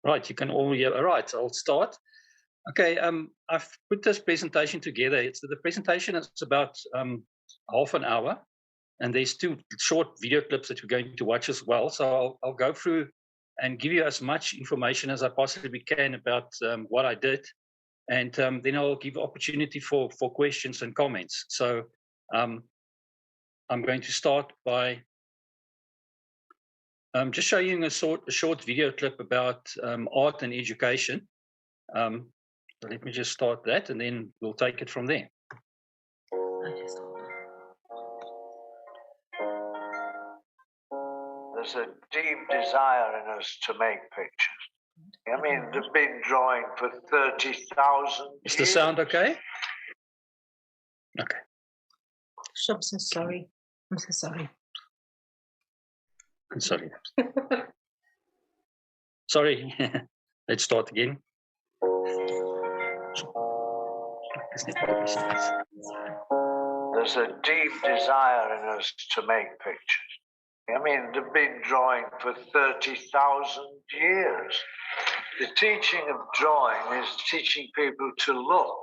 Right, you can all hear. All right, I'll start. Okay, I've put this presentation together. The presentation is about half an hour, and there's two short video clips that we're going to watch as well. So I'll go through and give you as much information as I possibly can about what I did, and then I'll give opportunity for questions and comments. So I'm going to start by just showing you a short video clip about art and education. So let me just start that, and then we'll take it from there. There's a deep desire in us to make pictures. I mean, they've been drawing for 30,000 years. Is the sound okay? Okay. I'm so sorry. I'm so sorry. I'm sorry. Sorry. Let's start again. There's a deep desire in us to make pictures. I mean, they've been drawing for 30,000 years. The teaching of drawing is teaching people to look.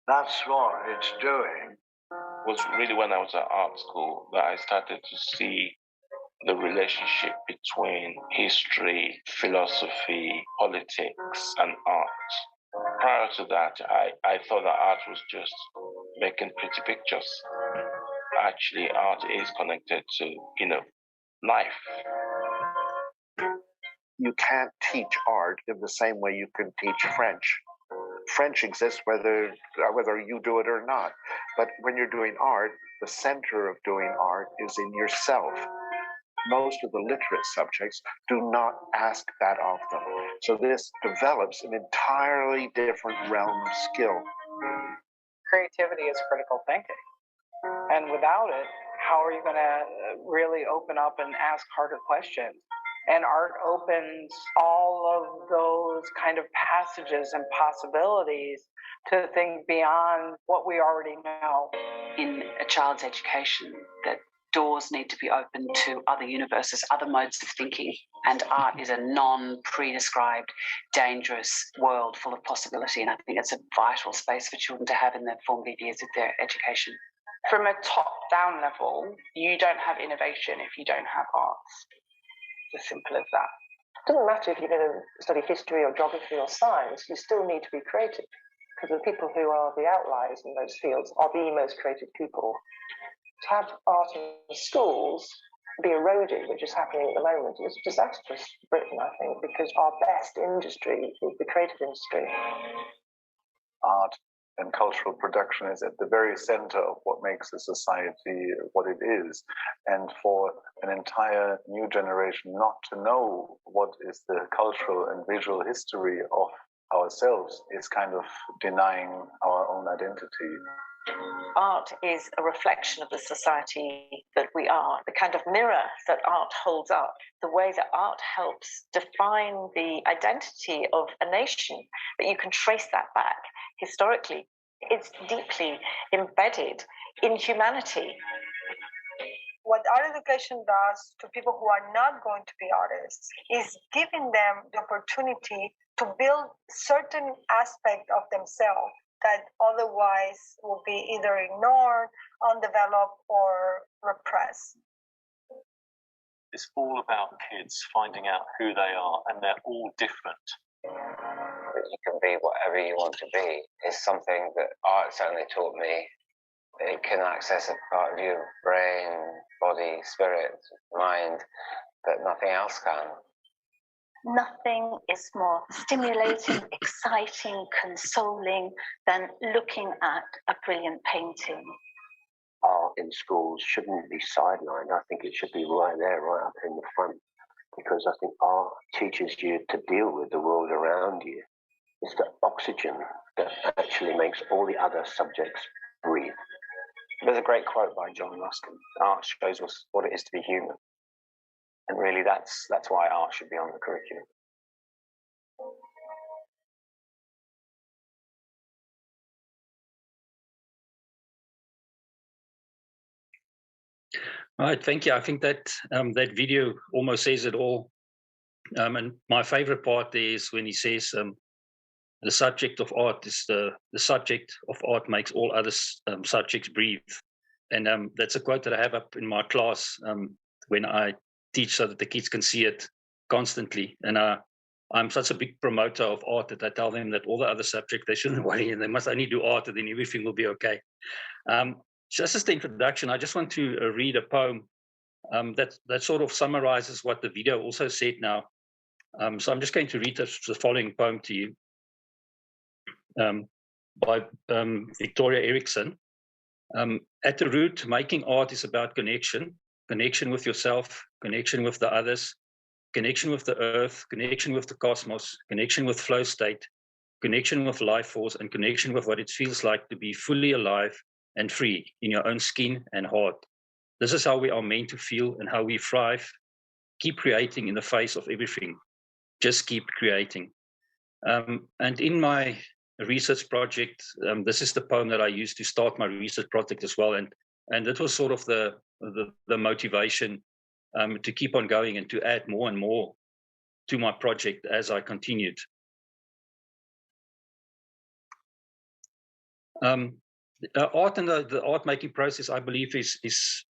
That's what it's doing. It was really when I was at art school that I started to see the relationship between history, philosophy, politics, and art. Prior to that, I thought that art was just making pretty pictures. Actually, art is connected to, life. You can't teach art in the same way you can teach French. French exists whether you do it or not. But when you're doing art, the center of doing art is in yourself. Most of the literate subjects do not ask that of them. So this develops an entirely different realm of skill. Creativity is critical thinking. And without it, how are you going to really open up and ask harder questions? And art opens all of those kind of passages and possibilities to think beyond what we already know. In a child's education, that doors need to be open to other universes, other modes of thinking. And art is a non-predescribed, dangerous world full of possibility. And I think it's a vital space for children to have in the formative years of their education. From a top-down level, you don't have innovation if you don't have arts. It's as simple as that. It doesn't matter if you're going to study history or geography or science, you still need to be creative, because the people who are the outliers in those fields are the most creative people. To have art in schools be eroded, which is happening at the moment, is disastrous for Britain, I think, because our best industry is the creative industry. Art and cultural production is at the very center of what makes a society what it is. And for an entire new generation not to know what is the cultural and visual history of ourselves is kind of denying our own identity. Art is a reflection of the society that we are, the kind of mirror that art holds up, the way that art helps define the identity of a nation, that you can trace that back historically. It's deeply embedded in humanity. What art education does to people who are not going to be artists is giving them the opportunity to build certain aspect of themselves that otherwise will be either ignored, undeveloped, or repressed. It's all about kids finding out who they are, and they're all different. That you can be whatever you want to be is something that art certainly taught me. It can access a part of your brain, body, spirit, mind that nothing else can. Nothing is more stimulating, exciting, consoling than looking at a brilliant painting. Art in schools shouldn't be sidelined. I think it should be right there, right up in the front, because I think art teaches you to deal with the world around you. It's the oxygen that actually makes all the other subjects breathe. There's a great quote by John Ruskin: art shows us what it is to be human. And really that's why art should be on the curriculum. All right, thank you. I think that that video almost says it all. And my favorite part there is when he says, the subject of art is the subject of art makes all other subjects breathe. And that's a quote that I have up in my class when I teach so that the kids can see it constantly. And I'm such a big promoter of art that I tell them that all the other subjects, they shouldn't worry and they must only do art and then everything will be okay. Just as the introduction, I just want to read a poem that sort of summarizes what the video also said now. So I'm just going to read the following poem to you by Victoria Erickson. At the root, making art is about connection with yourself, connection with the others, connection with the earth, connection with the cosmos, connection with flow state, connection with life force, and connection with what it feels like to be fully alive and free in your own skin and heart. This is how we are meant to feel and how we thrive. Keep creating in the face of everything. Just keep creating. And in my research project, this is the poem that I used to start my research project as well. And it was sort of the motivation to keep on going and to add more and more to my project as I continued. Art and the art making process, I believe, is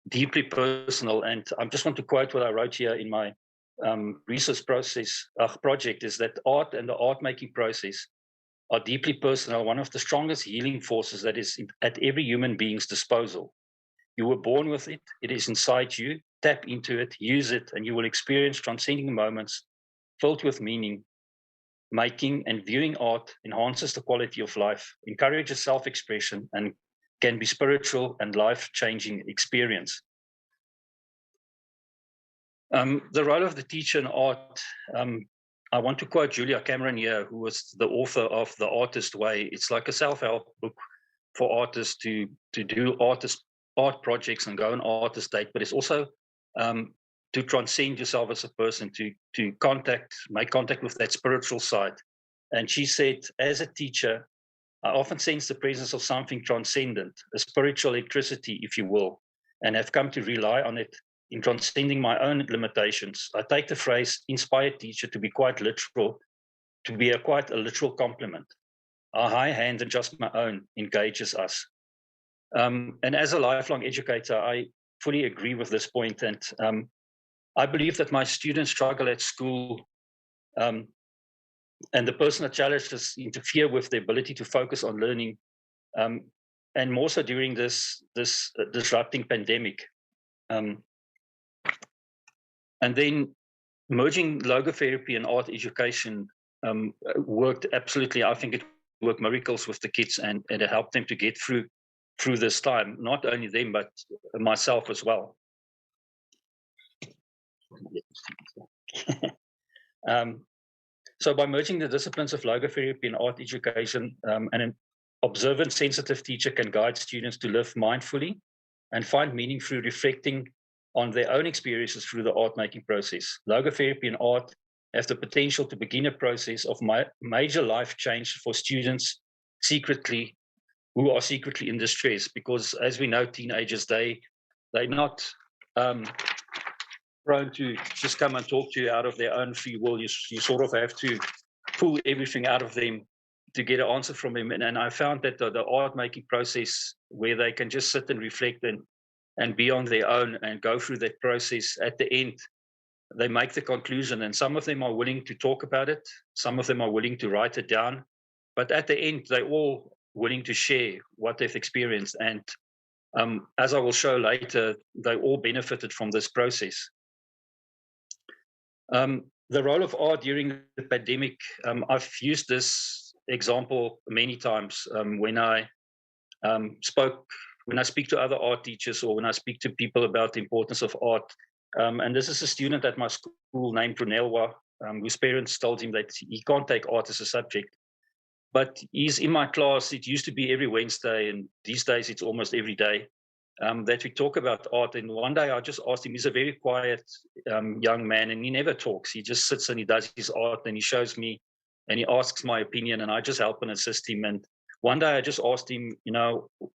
deeply personal. And I just want to quote what I wrote here in my research process project, is that art and the art making process are deeply personal, one of the strongest healing forces that is at every human being's disposal. You were born with it, it is inside you, tap into it, use it, and you will experience transcending moments filled with meaning. Making and viewing art enhances the quality of life, encourages self-expression, and can be spiritual and life-changing experience. The role of the teacher in art, I want to quote Julia Cameron here, who was the author of The Artist Way. It's like a self-help book for artists to do art projects and go on artist date, but it's also to transcend yourself as a person, to make contact with that spiritual side. And she said, as a teacher, I often sense the presence of something transcendent, a spiritual electricity, if you will, and have come to rely on it in transcending my own limitations. I take the phrase inspired teacher to be quite literal, to be quite a literal compliment. A high hand and just my own engages us. And as a lifelong educator, I fully agree with this point. And I believe that my students struggle at school, and the personal challenges interfere with their ability to focus on learning, and more so during this disrupting pandemic. And then merging logotherapy and art education worked absolutely. I think it worked miracles with the kids, and it helped them to get through this time. Not only them, but myself as well. So by merging the disciplines of logotherapy and art education, an observant, sensitive teacher can guide students to live mindfully and find meaning through reflecting on their own experiences through the art-making process. Logotherapy and art have the potential to begin a process of major life change for students who are secretly in distress, because as we know, teenagers, they're not prone to just come and talk to you out of their own free will. You sort of have to pull everything out of them to get an answer from them. And I found that the art making process, where they can just sit and reflect and be on their own and go through that process, at the end, they make the conclusion. And some of them are willing to talk about it. Some of them are willing to write it down. But at the end, they're all willing to share what they've experienced. And as I will show later, they all benefited from this process. The role of art during the pandemic, I've used this example many times when I speak to other art teachers, or when I speak to people about the importance of art. And this is a student at my school named Brunelwa, whose parents told him that he can't take art as a subject. But he's in my class. It used to be every Wednesday, and these days it's almost every day, that we talk about art. And one day I just asked him, he's a very quiet young man, and he never talks. He just sits and he does his art, and he shows me, and he asks my opinion, and I just help and assist him. And one day I just asked him,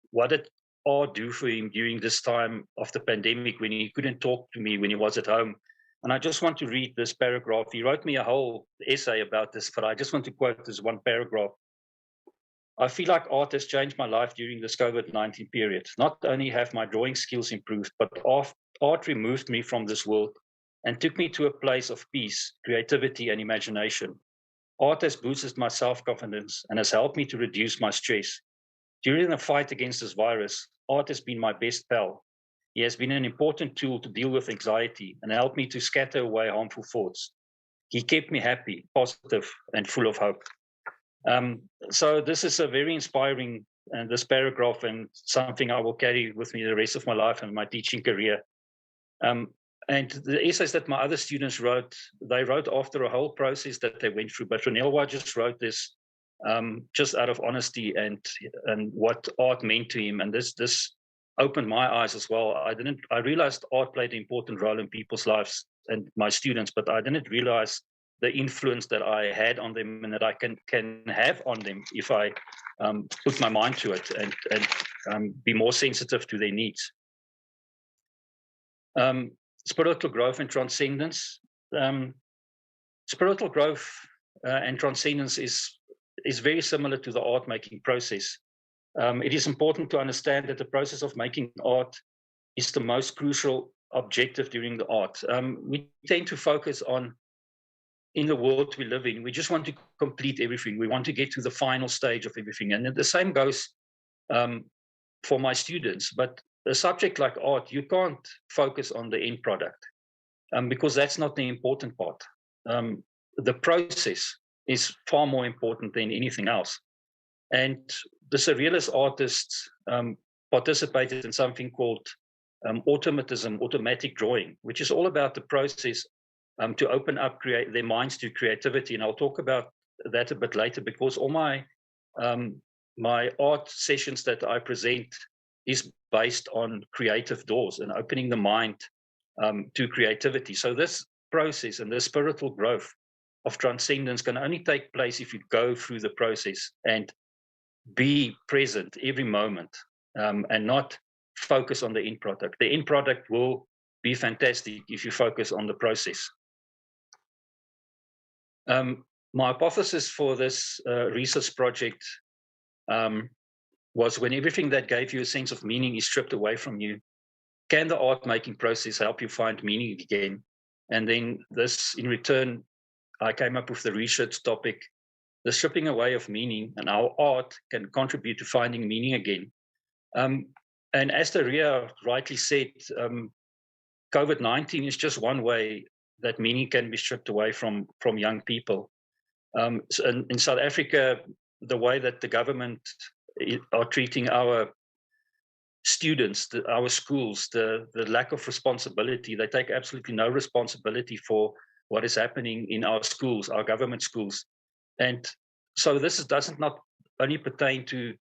what did art do for him during this time of the pandemic, when he couldn't talk to me when he was at home? And I just want to read this paragraph. He wrote me a whole essay about this, but I just want to quote this one paragraph. I feel like art has changed my life during this COVID-19 period. Not only have my drawing skills improved, but art removed me from this world and took me to a place of peace, creativity, and imagination. Art has boosted my self-confidence and has helped me to reduce my stress. During the fight against this virus, art has been my best pal. He has been an important tool to deal with anxiety and helped me to scatter away harmful thoughts. He kept me happy, positive, and full of hope. So this is a very inspiring, this paragraph, and something I will carry with me the rest of my life and my teaching career. And the essays that my other students wrote, they wrote after a whole process that they went through. But Ronelwa just wrote this just out of honesty and what art meant to him. And this opened my eyes as well. I realized art played an important role in people's lives and my students, but I didn't realize the influence that I had on them and that I can have on them if I put my mind to it and be more sensitive to their needs. Spiritual growth and transcendence. Spiritual growth and transcendence is very similar to the art making process. It is important to understand that the process of making art is the most crucial objective during the art. We tend to focus on, in the world we live in, we just want to complete everything. We want to get to the final stage of everything. And the same goes for my students. But a subject like art, you can't focus on the end product because that's not the important part. The process is far more important than anything else. And the surrealist artists participated in something called automatism, automatic drawing, which is all about the process to open up their minds to creativity. And I'll talk about that a bit later, because all my art sessions that I present is based on creative doors and opening the mind to creativity. So this process and this spiritual growth of transcendence can only take place if you go through the process and be present every moment and not focus on the end product. The end product will be fantastic if you focus on the process. My hypothesis for this research project was, when everything that gave you a sense of meaning is stripped away from you, can the art making process help you find meaning again? And then this, in return, I came up with the research topic, the stripping away of meaning, and how art can contribute to finding meaning again. And as Daria rightly said, COVID-19 is just one way that meaning can be stripped away from young people. So in South Africa, the way that the government are treating our students, our schools, the lack of responsibility, they take absolutely no responsibility for what is happening in our schools, our government schools. And so this doesn't not only pertain to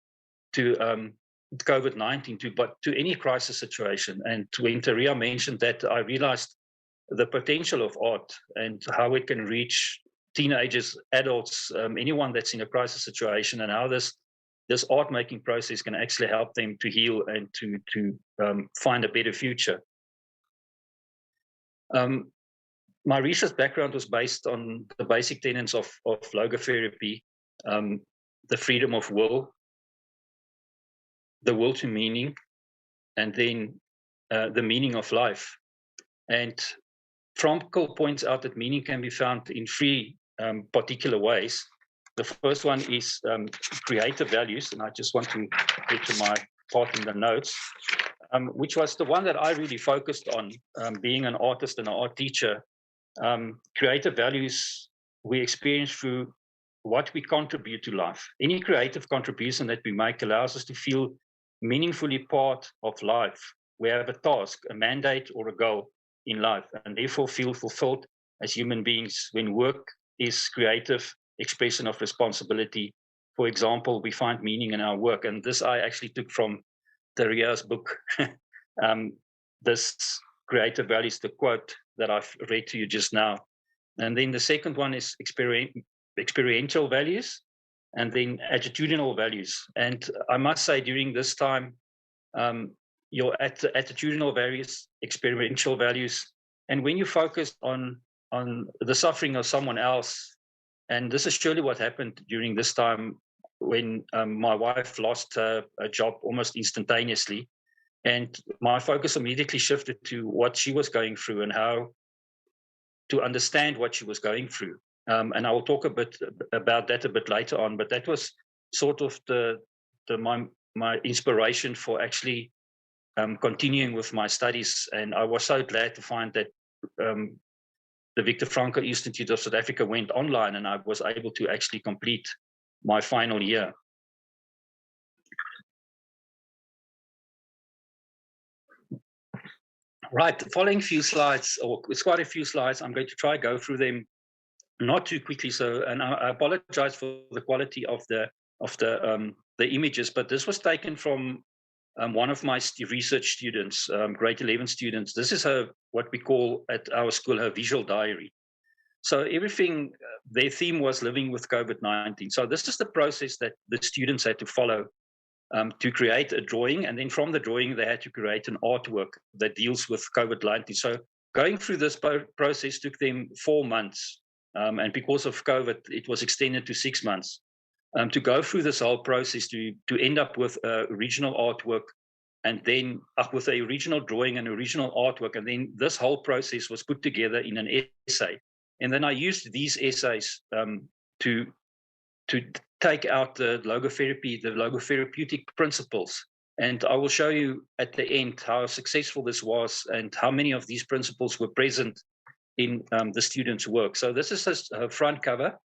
COVID-19, but to any crisis situation. And when Taria mentioned that, I realized the potential of art and how it can reach teenagers, adults, anyone that's in a crisis situation, and how this art making process can actually help them to heal and to find a better future. My research background was based on the basic tenets of logotherapy, the freedom of will, the will to meaning, and then the meaning of life. And Frankl points out that meaning can be found in three particular ways. The first one is creative values, and I just want to get to my part in the notes, which was the one that I really focused on, being an artist and an art teacher. Creative values we experience through what we contribute to life. Any creative contribution that we make allows us to feel meaningfully part of life. We have a task, a mandate, or a goal in life, and therefore feel fulfilled as human beings when work is creative expression of responsibility. For example, we find meaning in our work, and this I actually took from Daria's book. This creative values, the quote that I've read to you just now. And then the second one is experiential values, and then attitudinal values. And I must say, during this time, your attitudinal values, experiential values And when you focus on the suffering of someone else, and this is surely what happened during this time when my wife lost a job almost instantaneously, and my focus immediately shifted to what she was going through and how to understand what she was going through. And I will talk a bit about that a bit later on, but that was sort of my inspiration for actually continuing with my studies. And I was so glad to find that the Viktor Frankl Institute of South Africa went online, and I was able to actually complete my final year. Right, the following few slides, or it's quite a few slides, I'm going to try go through them not too quickly. So, and I apologize for the quality of the images, but this was taken from one of my research students, grade 11 students. This is her, what we call at our school, her visual diary. So everything, their theme was living with COVID-19. So this is the process that the students had to follow to create a drawing. And then from the drawing, they had to create an artwork that deals with COVID-19. So going through this process took them 4 months. And because of COVID, it was extended to 6 months. To go through this whole process to end up with original artwork, and then with a original drawing and original artwork. And then this whole process was put together in an essay. And then I used these essays to take out the logotherapeutic principles. And I will show you at the end how successful this was and how many of these principles were present in the students' work. So this is her front cover.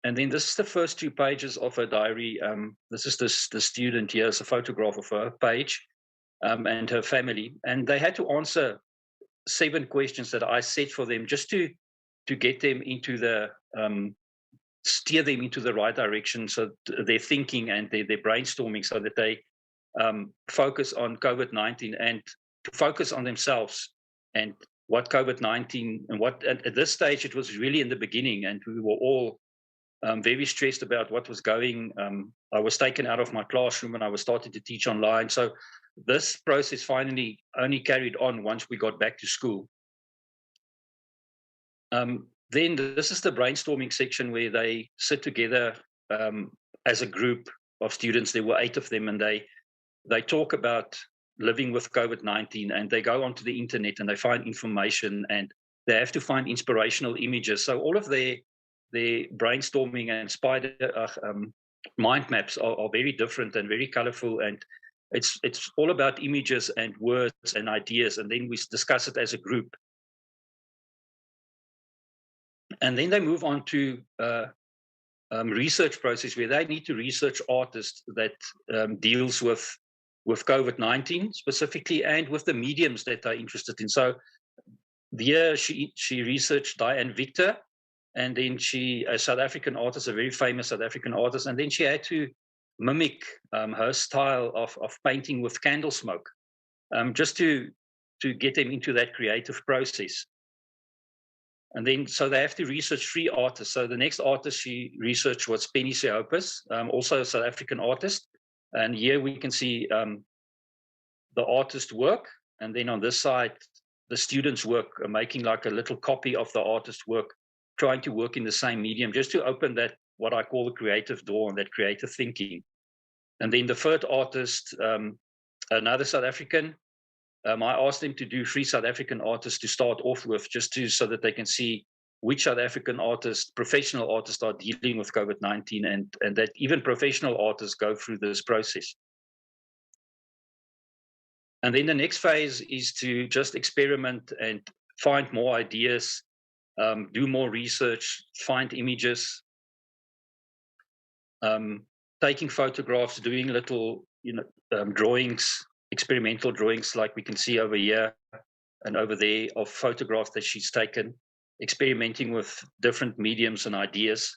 And then this is the first 2 pages of her diary. This is the student here, it's a photograph of her page and her family. And they had to answer 7 questions that I set for them just to get them into the, steer them into the right direction. So their thinking and their brainstorming, so that they focus on COVID-19 and to focus on themselves and what COVID-19 and what, at this stage, it was really in the beginning, and we were all very stressed about what was going. I was taken out of my classroom and I was starting to teach online. So this process finally only carried on once we got back to school. Then this is the brainstorming section where they sit together as a group of students. There were 8 of them, and they talk about living with COVID-19, and they go onto the internet and they find information, and they have to find inspirational images. So all of their brainstorming and mind maps are very different and very colorful, and it's all about images and words and ideas, and then we discuss it as a group. And then they move on to research process where they need to research artists that deals with COVID-19 specifically, and with the mediums that they're interested in. So here she researched Diane Victor, and then a South African artist, a very famous South African artist, and then she had to mimic her style of painting with candle smoke, just to get them into that creative process. And then, so they have to research 3 artists. So the next artist she researched was Penny Seopis, also a South African artist. And here we can see the artist work. And then on this side, the students' work, making like a little copy of the artist's work, trying to work in the same medium, just to open that, what I call the creative door and that creative thinking. And then the third artist, another South African, I asked them to do 3 South African artists to start off with, just so that they can see which South African artists, professional artists, are dealing with COVID-19, and that even professional artists go through this process. And then the next phase is to just experiment and find more ideas, do more research, find images, taking photographs, doing little, drawings, experimental drawings, like we can see over here and over there, of photographs that she's taken, experimenting with different mediums and ideas.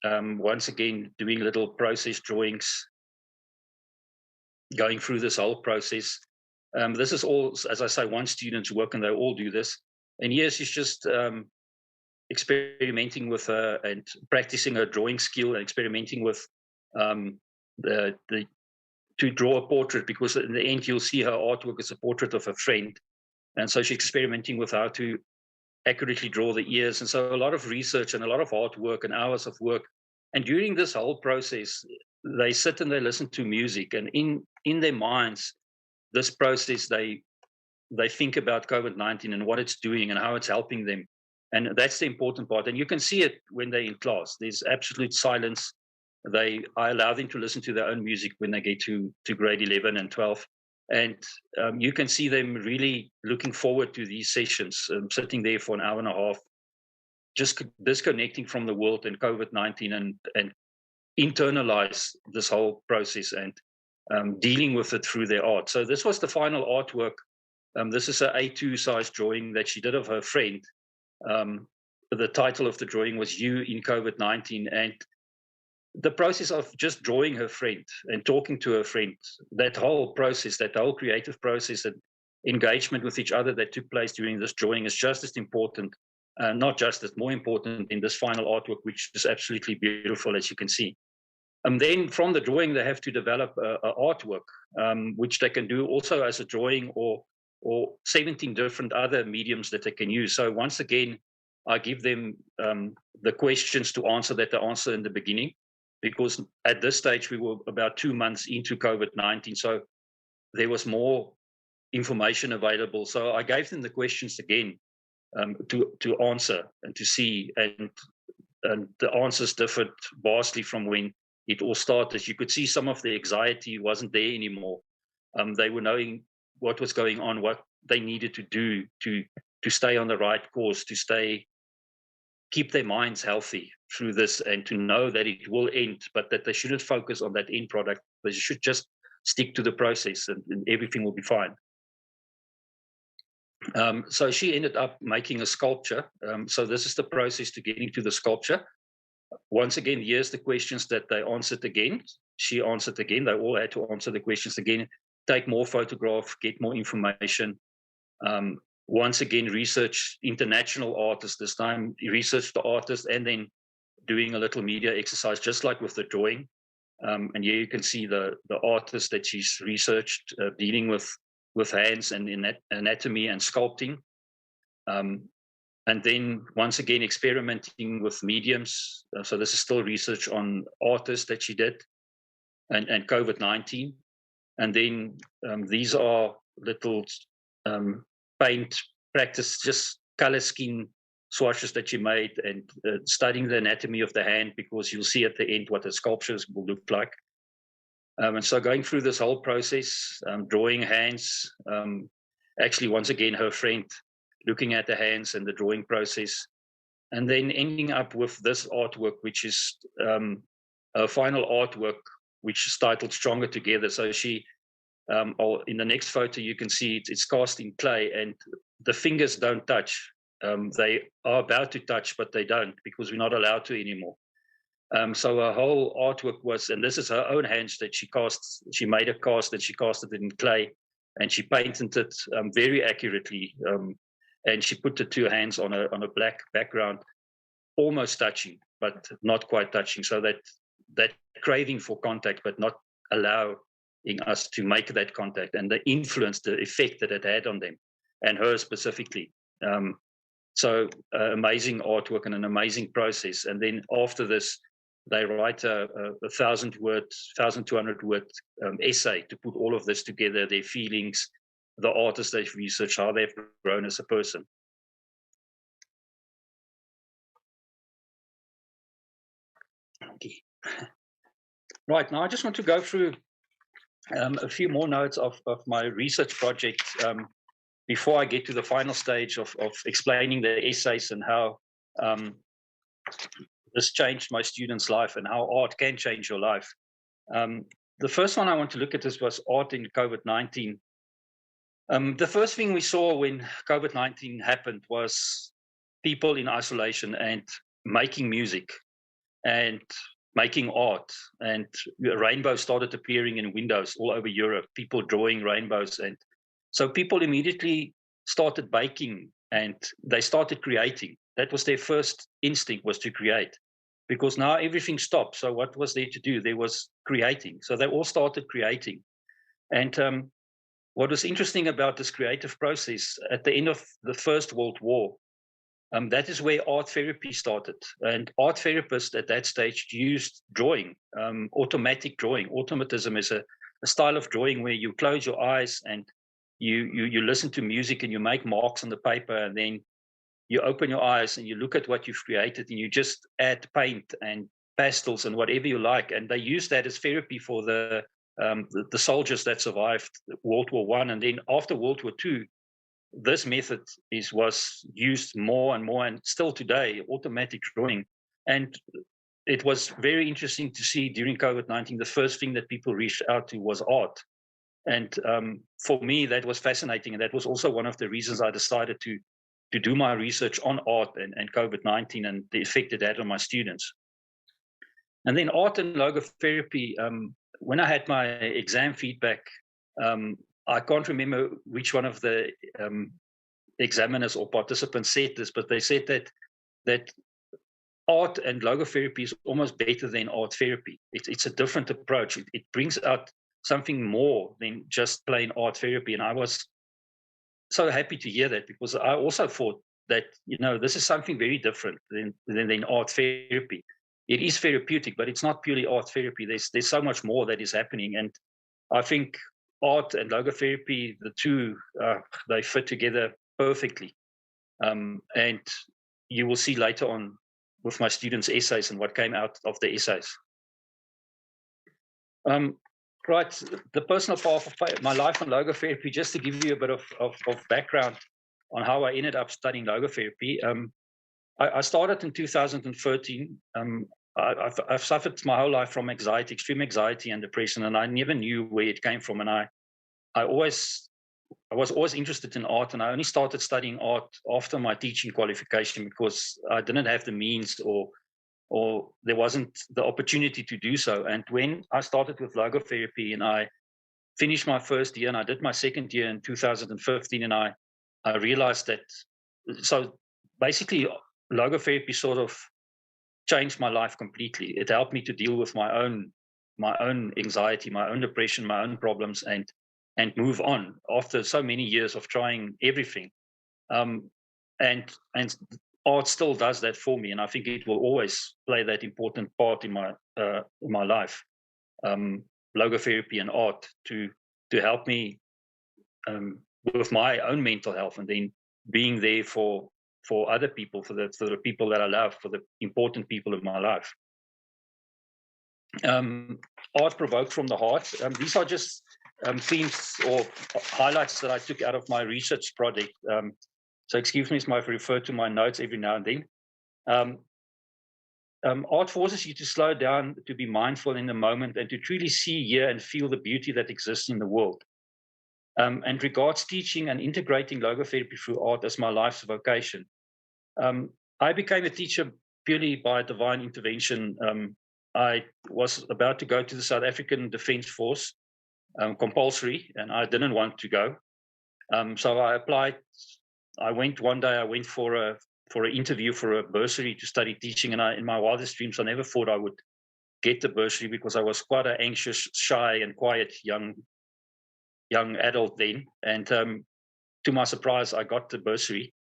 Once again, doing little process drawings, going through this whole process. This is all, as I say, one student's work, and they all do this. And here she's just experimenting with her and practicing her drawing skill, and experimenting with to draw a portrait, because in the end you'll see her artwork is a portrait of a friend, And so she's experimenting with how to accurately draw the ears. And so a lot of research and a lot of hard work and hours of work. And during this whole process, they sit and they listen to music, and in their minds, this process, they think about COVID-19 and what it's doing and how it's helping them. And that's the important part. And you can see it when they're in class. There's absolute silence. I allow them to listen to their own music when they get to grade 11 and 12. And you can see them really looking forward to these sessions, sitting there for an hour and a half, just disconnecting from the world and COVID-19 and internalize this whole process and dealing with it through their art. So this was the final artwork. This is an A2 size drawing that she did of her friend. The title of the drawing was You in COVID-19. And the process of just drawing her friend and talking to her friend, that whole process, that whole creative process and engagement with each other that took place during this drawing is just as important, not just as more important in this final artwork, which is absolutely beautiful, as you can see. And then from the drawing, they have to develop a artwork, which they can do also as a drawing or 17 different other mediums that they can use. So once again, I give them the questions to answer that they answer in the beginning, because at this stage, we were about 2 months into COVID-19. So there was more information available. So I gave them the questions again to answer and to see. And the answers differed vastly from when it all started. You could see some of the anxiety wasn't there anymore. They were knowing what was going on, what they needed to do to stay on the right course, to keep their minds healthy through this, and to know that it will end, but that they shouldn't focus on that end product. They should just stick to the process, and everything will be fine. So she ended up making a sculpture. So this is the process to getting to the sculpture. Once again, here's the questions that they answered again. She answered again. They all had to answer the questions again, take more photographs, get more information. Once again, research international artists, this time research the artist, and then doing a little media exercise, just like with the drawing. And here you can see the artist that she's researched, dealing with hands and anatomy and sculpting. And then once again, experimenting with mediums. So this is still research on artists that she did and COVID-19. And then these are little paint practice, just color scheme swatches that she made, and studying the anatomy of the hand, because you'll see at the end what the sculptures will look like. And so going through this whole process, drawing hands, actually, once again, her friend looking at the hands and the drawing process, and then ending up with this artwork, which is a final artwork, which is titled Stronger Together. So she, in the next photo, you can see it's cast in clay, and the fingers don't touch. They are about to touch, but they don't, because we're not allowed to anymore. So her whole artwork was, and this is her own hands that she cast. She made a cast and she casted it in clay, and she painted it very accurately. And she put the two hands on a black background, almost touching, but not quite touching. So that craving for contact, but not allowing us to make that contact, and the influence, the effect that it had on them, and her specifically. So amazing artwork and an amazing process. And then after this, they write a 1,200 word essay to put all of this together, their feelings, the artists they've researched, how they've grown as a person. Okay. Right, now I just want to go through a few more notes of my research project before I get to the final stage of explaining the essays and how this changed my students' life and how art can change your life. The first one I want to look at was art in COVID-19. The first thing we saw when COVID-19 happened was people in isolation and making music and making art, and rainbows started appearing in windows all over Europe, people drawing rainbows. And so people immediately started baking and they started creating. That was their first instinct, was to create, because now everything stopped. So what was there to do? There was creating. So they all started creating. And what was interesting about this creative process, at the end of the First World War, that is where art therapy started. And art therapists at that stage used drawing, automatic drawing. Automatism is a style of drawing where you close your eyes and you listen to music and you make marks on the paper, and then you open your eyes and you look at what you've created and you just add paint and pastels and whatever you like. And they use that as therapy for the soldiers that survived World War I. And then after World War II, this method was used more and more, and still today, automatic drawing. And it was very interesting to see during COVID-19, the first thing that people reached out to was art. And for me, that was fascinating. And that was also one of the reasons I decided to do my research on art and COVID-19 and the effect it had on my students. And then art and logotherapy, when I had my exam feedback, I can't remember which one of the examiners or participants said this, but they said that art and logotherapy is almost better than art therapy. It's a different approach. It brings out something more than just plain art therapy. And I was so happy to hear that, because I also thought that, this is something very different than art therapy. It is therapeutic, but it's not purely art therapy. There's so much more that is happening. And I think art and logotherapy, the two, they fit together perfectly. And you will see later on with my students' essays and what came out of the essays. Right, the personal path of my life on logotherapy, just to give you a bit of background on how I ended up studying logotherapy. I started in 2013. I've suffered my whole life from anxiety, extreme anxiety and depression, and I never knew where it came from. And I was always interested in art, and I only started studying art after my teaching qualification, because I didn't have the means or there wasn't the opportunity to do so. And when I started with logotherapy and I finished my first year and I did my second year in 2015, and I realized that, so basically logotherapy sort of changed my life completely. It helped me to deal with my own anxiety, my own depression, my own problems, and move on after so many years of trying everything. And art still does that for me, and I think it will always play that important part in my life. Logotherapy and art to help me with my own mental health, and then being there for other people, for the people that I love, for the important people in my life. Art provoked from the heart. These are just themes or highlights that I took out of my research project. So excuse me if I refer to my notes every now and then. Art forces you to slow down, to be mindful in the moment, and to truly see, hear, and feel the beauty that exists in the world. And regards teaching and integrating logotherapy through art as my life's vocation. I became a teacher purely by divine intervention. I was about to go to the South African Defence Force, compulsory, and I didn't want to go. So I applied. I went for an interview for a bursary to study teaching, and in my wildest dreams, I never thought I would get the bursary, because I was quite an anxious, shy, and quiet young adult then. And to my surprise, I got the bursary,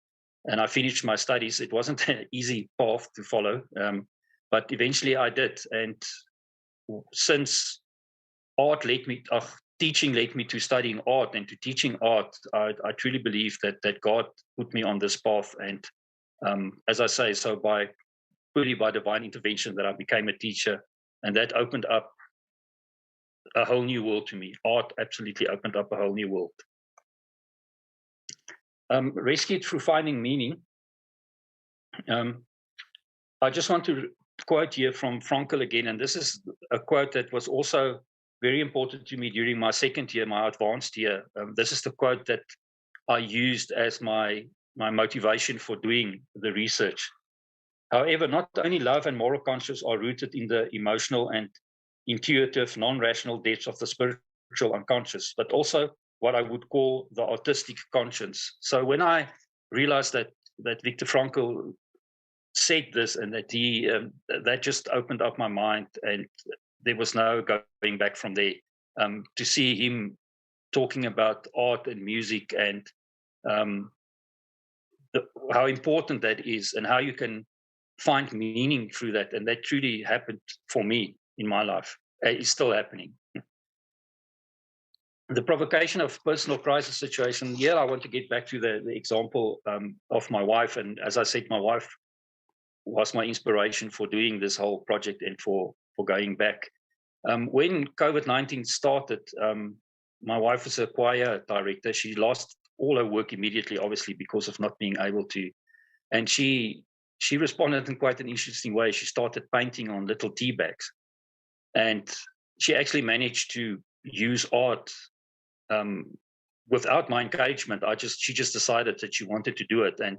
and I finished my studies. It wasn't an easy path to follow, but eventually I did. And since teaching led me to studying art and to teaching art, I truly believe that God put me on this path. And as I say, so purely by divine intervention, that I became a teacher, and that opened up a whole new world to me. Art absolutely opened up a whole new world. Rescued through finding meaning. I just want to quote here from Frankl again, and this is a quote that was also very important to me during my second year, my advanced year. This is the quote that I used as my motivation for doing the research. However, not only love and moral conscience are rooted in the emotional and intuitive, non-rational depths of the spiritual unconscious, but also what I would call the artistic conscience. So when I realized that Viktor Frankl said this, and that that just opened up my mind, and there was no going back from there. To see him talking about art and music and how important that is and how you can find meaning through that. And that truly happened for me in my life. It's still happening. The provocation of personal crisis situation. I want to get back to the example of my wife. And as I said, my wife was my inspiration for doing this whole project and for going back. When COVID-19 started, my wife is a choir director. She lost all her work immediately, obviously, because of not being able to. And she responded in quite an interesting way. She started painting on little tea bags. And she actually managed to use art without my encouragement. She just decided that she wanted to do it. And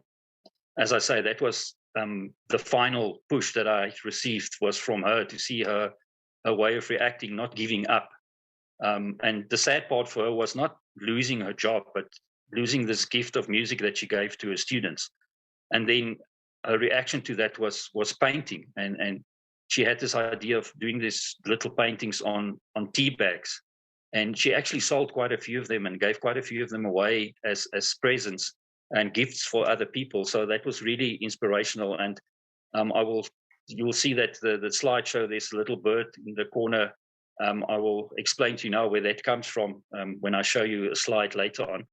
as I say, that was the final push that I received was from her, to see her way of reacting, not giving up. And the sad part for her was not losing her job, but losing this gift of music that she gave to her students. And then her reaction to that was painting. And she had this idea of doing these little paintings on tea bags. And she actually sold quite a few of them and gave quite a few of them away as presents and gifts for other people. So that was really inspirational. And you'll see that the slideshow, there's a little bird in the corner. I will explain to you now where that comes from when I show you a slide later on.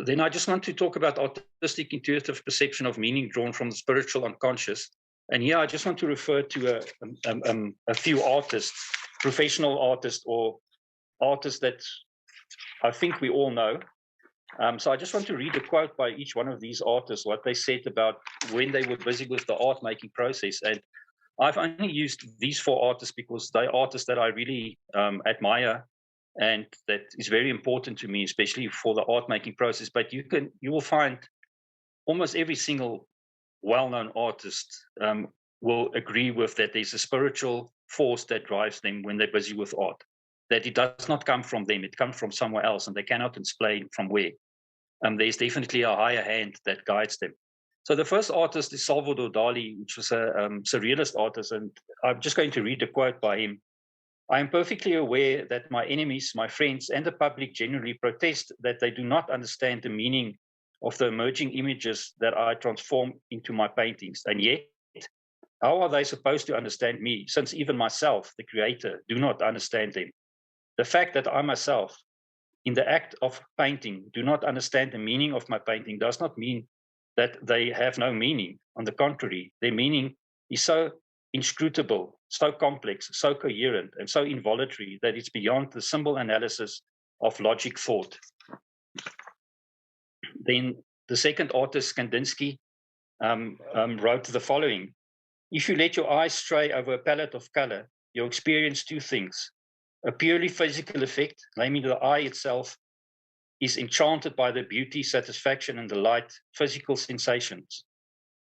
Then I just want to talk about artistic intuitive perception of meaning drawn from the spiritual unconscious. And here I just want to refer to a few artists, professional artists or artists that I think we all know. So I just want to read a quote by each one of these artists, what they said about when they were busy with the art making process. And I've only used these 4 artists because they're artists that I really admire, and that is very important to me, especially for the art making process. But you will find almost every single well-known artist will agree with that. There's a spiritual force that drives them when they're busy with art, that it does not come from them, it comes from somewhere else, and they cannot explain from where. There's definitely a higher hand that guides them. So the first artist is Salvador Dali, which was a surrealist artist, and I'm just going to read a quote by him. I am perfectly aware that my enemies, my friends, and the public generally protest that they do not understand the meaning of the emerging images that I transform into my paintings. And yet, how are they supposed to understand me, since even myself, the creator, do not understand them? The fact that I myself, in the act of painting, do not understand the meaning of my painting does not mean that they have no meaning. On the contrary, their meaning is so inscrutable, so complex, so coherent, and so involuntary that it's beyond the simple analysis of logic thought. Then the second artist, Kandinsky, wrote the following. If you let your eyes stray over a palette of color, you'll experience 2 things. A purely physical effect, namely the eye itself is enchanted by the beauty, satisfaction, and delight, physical sensations,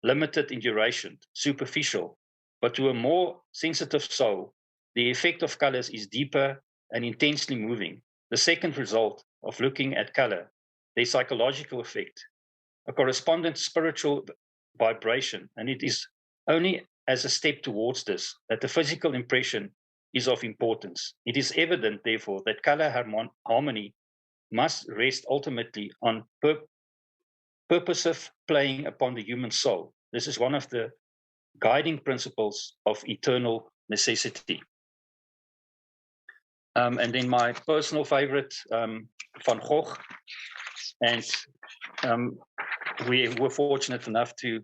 limited in duration, superficial, but to a more sensitive soul, the effect of colors is deeper and intensely moving. The second result of looking at color, their psychological effect, a correspondent spiritual vibration, and it is only as a step towards this that the physical impression is of importance. It is evident, therefore, that color harmony must rest ultimately on purposive playing upon the human soul. This is one of the guiding principles of eternal necessity. And then my personal favorite, Van Gogh. And we were fortunate enough to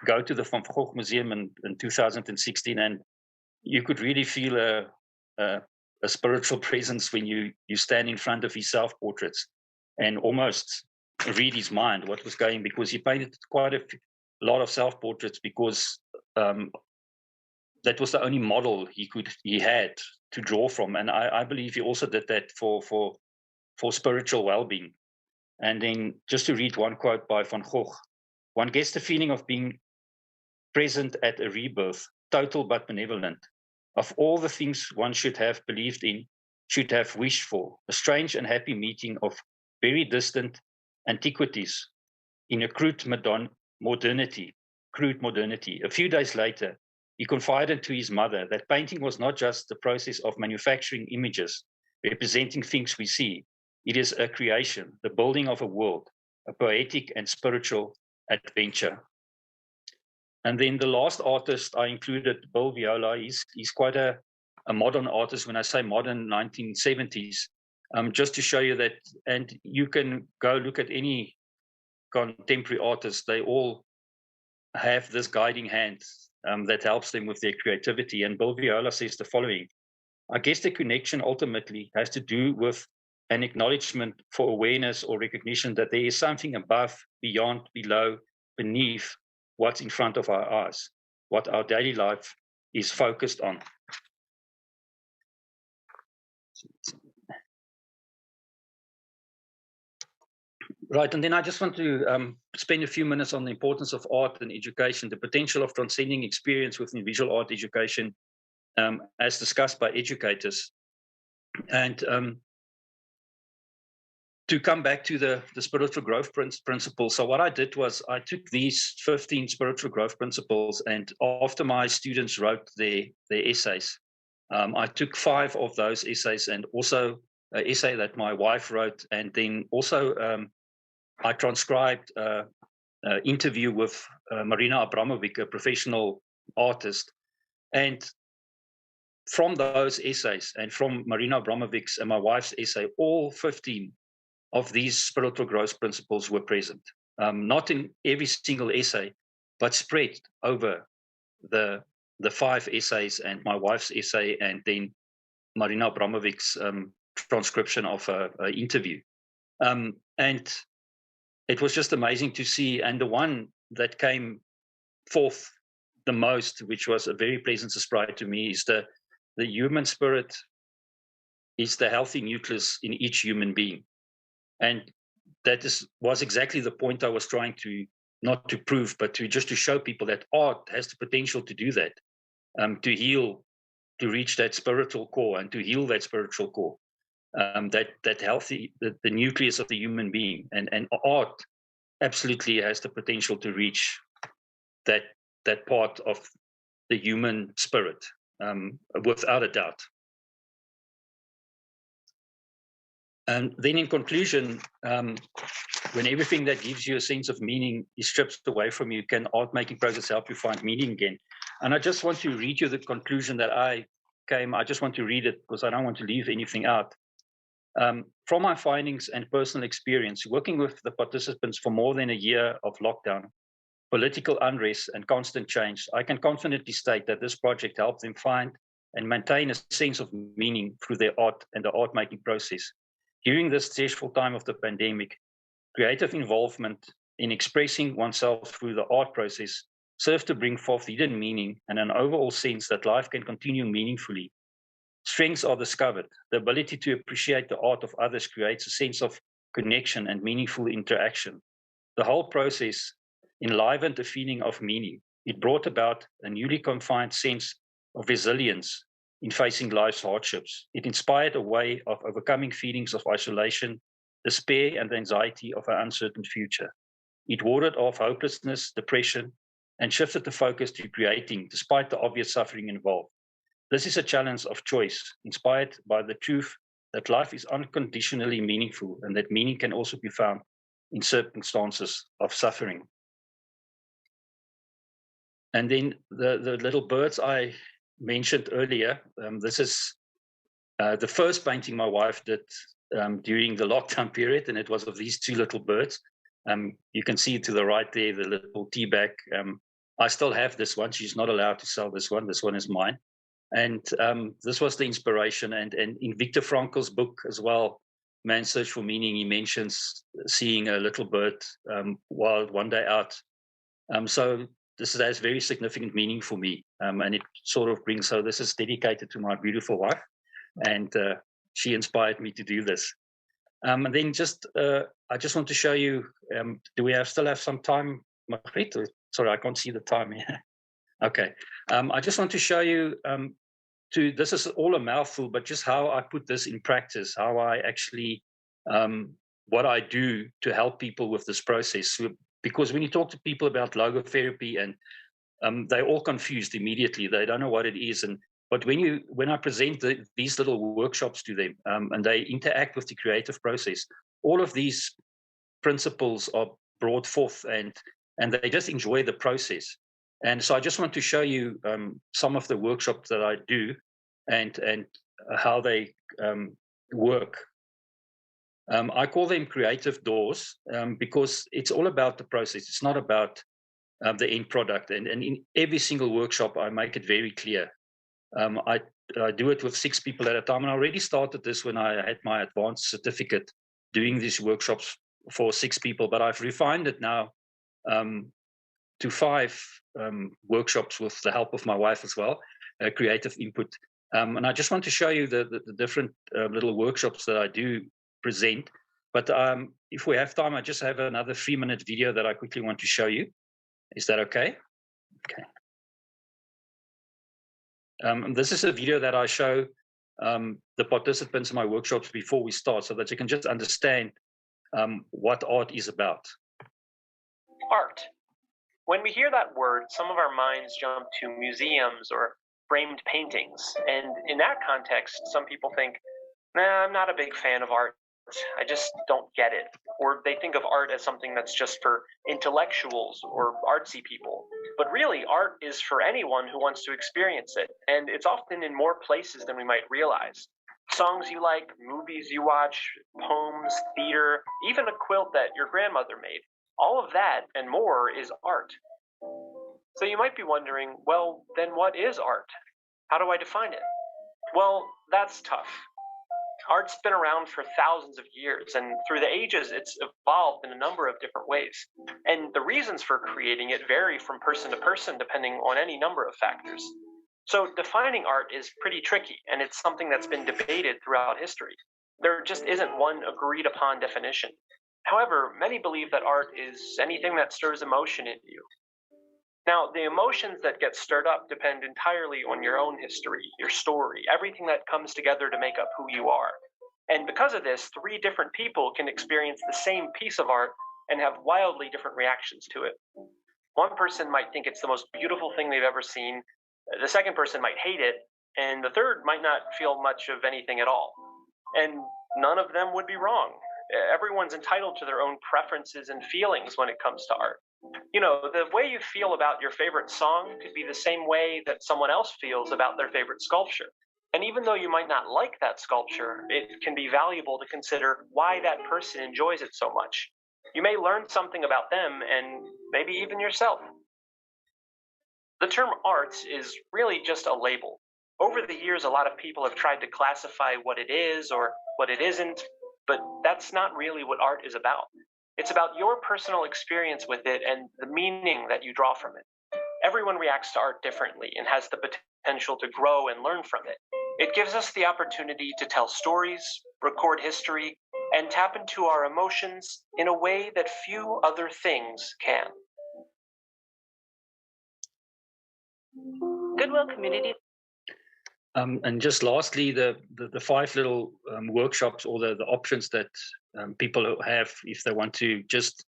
go to the Van Gogh Museum in 2016, and you could really feel a spiritual presence when you stand in front of his self-portraits and almost read his mind, what was going, because he painted quite a lot of self-portraits because that was the only model he had to draw from. And I believe he also did that for spiritual well-being. And then just to read one quote by Van Gogh, one gets the feeling of being present at a rebirth, total but benevolent. Of all the things one should have believed in, should have wished for, a strange and happy meeting of very distant antiquities in a crude modernity. A few days later, he confided to his mother that painting was not just the process of manufacturing images, representing things we see. It is a creation, the building of a world, a poetic and spiritual adventure. And then the last artist I included, Bill Viola. He's quite a modern artist. When I say modern, 1970s, just to show you that, and you can go look at any contemporary artists, they all have this guiding hand that helps them with their creativity. And Bill Viola says the following: I guess the connection ultimately has to do with an acknowledgement for awareness or recognition that there is something above, beyond, below, beneath what's in front of our eyes, what our daily life is focused on. Right, and then I just want to spend a few minutes on the importance of art and education, the potential of transcending experience within visual art education, as discussed by educators. And to come back to the spiritual growth principles. So what I did was I took these 15 spiritual growth principles, and after my students wrote their essays, I took 5 of those essays, and also an essay that my wife wrote, and then also I transcribed an interview with Marina Abramovic, a professional artist. And from those essays and from Marina Abramovic's and my wife's essay, all 15 of these spiritual growth principles were present. Not in every single essay, but spread over the 5 essays and my wife's essay, and then Marina Abramovic's transcription of an interview. And it was just amazing to see. And the one that came forth the most, which was a very pleasant surprise to me, is the human spirit is the healthy nucleus in each human being. And that was exactly the point I was trying to, not to prove, but to just to show people that art has the potential to do that, to heal, to reach that spiritual core and to heal that spiritual core, that healthy, the nucleus of the human being. And art absolutely has the potential to reach that part of the human spirit, without a doubt. And then in conclusion, when everything that gives you a sense of meaning is stripped away from you, can art making process help you find meaning again? And I just want to read you the conclusion that I just want to read it because I don't want to leave anything out. From my findings and personal experience, working with the participants for more than a year of lockdown, political unrest, and constant change, I can confidently state that this project helped them find and maintain a sense of meaning through their art and the art making process. During this stressful time of the pandemic, creative involvement in expressing oneself through the art process serves to bring forth hidden meaning and an overall sense that life can continue meaningfully. Strengths are discovered. The ability to appreciate the art of others creates a sense of connection and meaningful interaction. The whole process enlivened a feeling of meaning. It brought about a newly confined sense of resilience in facing life's hardships. It inspired a way of overcoming feelings of isolation, despair, and the anxiety of an uncertain future. It warded off hopelessness, depression, and shifted the focus to creating, despite the obvious suffering involved. This is a challenge of choice, inspired by the truth that life is unconditionally meaningful and that meaning can also be found in circumstances of suffering. And then the little birds I mentioned earlier, this is the first painting my wife did during the lockdown period, and it was of these 2 little birds. You can see to the right there, the little tea bag. I still have this one. She's not allowed to sell this one. This one is mine. And this was the inspiration. And in Viktor Frankl's book as well, Man's Search for Meaning, he mentions seeing a little bird while one day out. So this has very significant meaning for me. And it sort of brings, so this is dedicated to my beautiful wife. And she inspired me to do this. And then I just want to show you, do we still have some time, Margriet? Sorry, I can't see the time here. Okay. I just want to show you, this is all a mouthful, but just how I put this in practice, how I actually, what I do to help people with this process. Because when you talk to people about logotherapy and they're all confused immediately. They don't know what it is. But when I present these little workshops to them, and they interact with the creative process, all of these principles are brought forth, and they just enjoy the process. And so I just want to show you some of the workshops that I do, and how they work. I call them creative doors because it's all about the process. It's not about the end product. And in every single workshop, I make it very clear. I do it with 6 people at a time, and I already started this when I had my advanced certificate, doing these workshops for 6 people. But I've refined it now to 5 workshops with the help of my wife as well, creative input. And I just want to show you the different little workshops that I do present. But if we have time, I just have another 3-minute video that I quickly want to show you. Is that okay? Okay. This is a video that I show the participants in my workshops before we start, so that you can just understand what art is about. Art. When we hear that word, some of our minds jump to museums or framed paintings. And in that context, some people think, nah, I'm not a big fan of art. I just don't get it. Or they think of art as something that's just for intellectuals or artsy people. But really, art is for anyone who wants to experience it. And it's often in more places than we might realize. Songs you like, movies you watch, poems, theater, even a quilt that your grandmother made. All of that and more is art. So you might be wondering, well, then what is art? How do I define it? Well, that's tough. Art's been around for thousands of years, and through the ages, it's evolved in a number of different ways. And the reasons for creating it vary from person to person, depending on any number of factors. So defining art is pretty tricky, and it's something that's been debated throughout history. There just isn't one agreed upon definition. However, many believe that art is anything that stirs emotion in you. Now, the emotions that get stirred up depend entirely on your own history, your story, everything that comes together to make up who you are. And because of this, 3 different people can experience the same piece of art and have wildly different reactions to it. One person might think it's the most beautiful thing they've ever seen, the second person might hate it, and the third might not feel much of anything at all. And none of them would be wrong. Everyone's entitled to their own preferences and feelings when it comes to art. You know, the way you feel about your favorite song could be the same way that someone else feels about their favorite sculpture. And even though you might not like that sculpture, it can be valuable to consider why that person enjoys it so much. You may learn something about them and maybe even yourself. The term art is really just a label. Over the years, a lot of people have tried to classify what it is or what it isn't, but that's not really what art is about. It's about your personal experience with it and the meaning that you draw from it. Everyone reacts to art differently and has the potential to grow and learn from it. It gives us the opportunity to tell stories, record history, and tap into our emotions in a way that few other things can. Goodwill Community. And just lastly, the 5 little workshops, or the options that people have if they want to just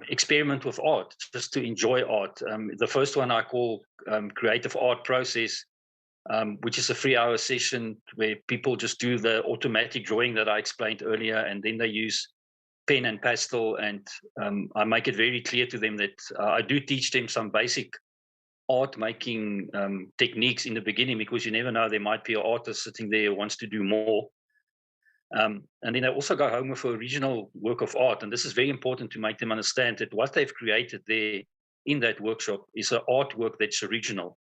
experiment with art, just to enjoy art. The first one I call Creative Art Process, which is a 3-hour session where people just do the automatic drawing that I explained earlier, and then they use pen and pastel, and I make it very clear to them that I do teach them some basic art making techniques in the beginning, because you never know, there might be an artist sitting there who wants to do more. And then they also go home with an original work of art. And this is very important to make them understand that what they've created there in that workshop is an artwork that's original.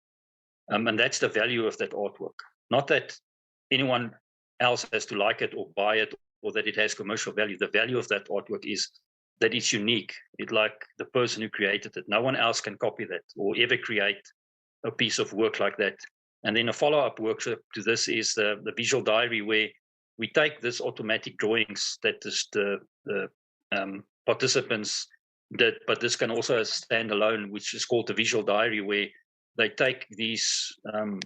And that's the value of that artwork. Not that anyone else has to like it or buy it, or that it has commercial value. The value of that artwork is that it's unique. It's like the person who created it. No one else can copy that or ever create a piece of work like that. And then a follow-up workshop to this is the visual diary, where we take this automatic drawings that the participants did, but this can also stand alone, which is called the visual diary, where they take these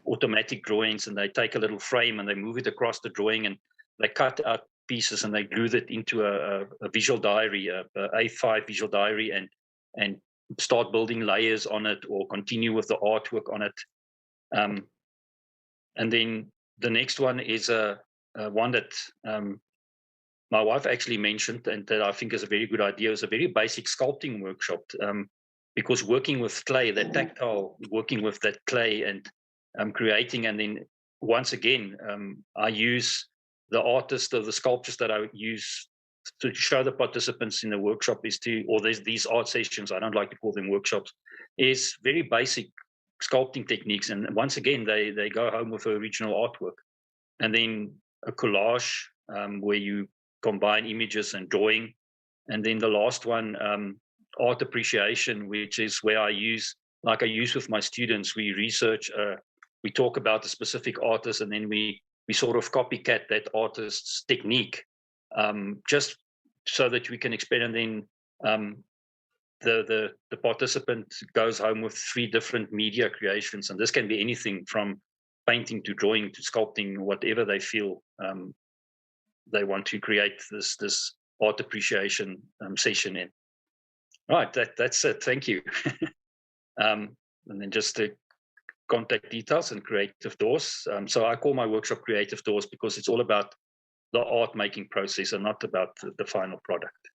automatic drawings and they take a little frame and they move it across the drawing, and they cut out pieces and they glue that into a visual diary, a A5 visual diary, and start building layers on it or continue with the artwork on it. And then the next one is one that my wife actually mentioned, and that I think is a very good idea, is a very basic sculpting workshop. Because working with clay, that tactile, working with that clay and creating, and then once again, I use the artists or the sculptures that I use to show the participants in the workshop or there's these art sessions, I don't like to call them workshops, is very basic sculpting techniques. And once again, they go home with original artwork. And then a collage where you combine images and drawing. And then the last one, art appreciation, which is where I use with my students, we research, we talk about a specific artist, and then we sort of copycat that artist's technique, just so that we can experiment. And then the participant goes home with 3 different media creations, and this can be anything from painting to drawing to sculpting, whatever they feel they want to create this art appreciation session in. Right, that's it. Thank you. And then just the contact details and Creative Doors. So I call my workshop Creative Doors because it's all about the art making process and not about the final product.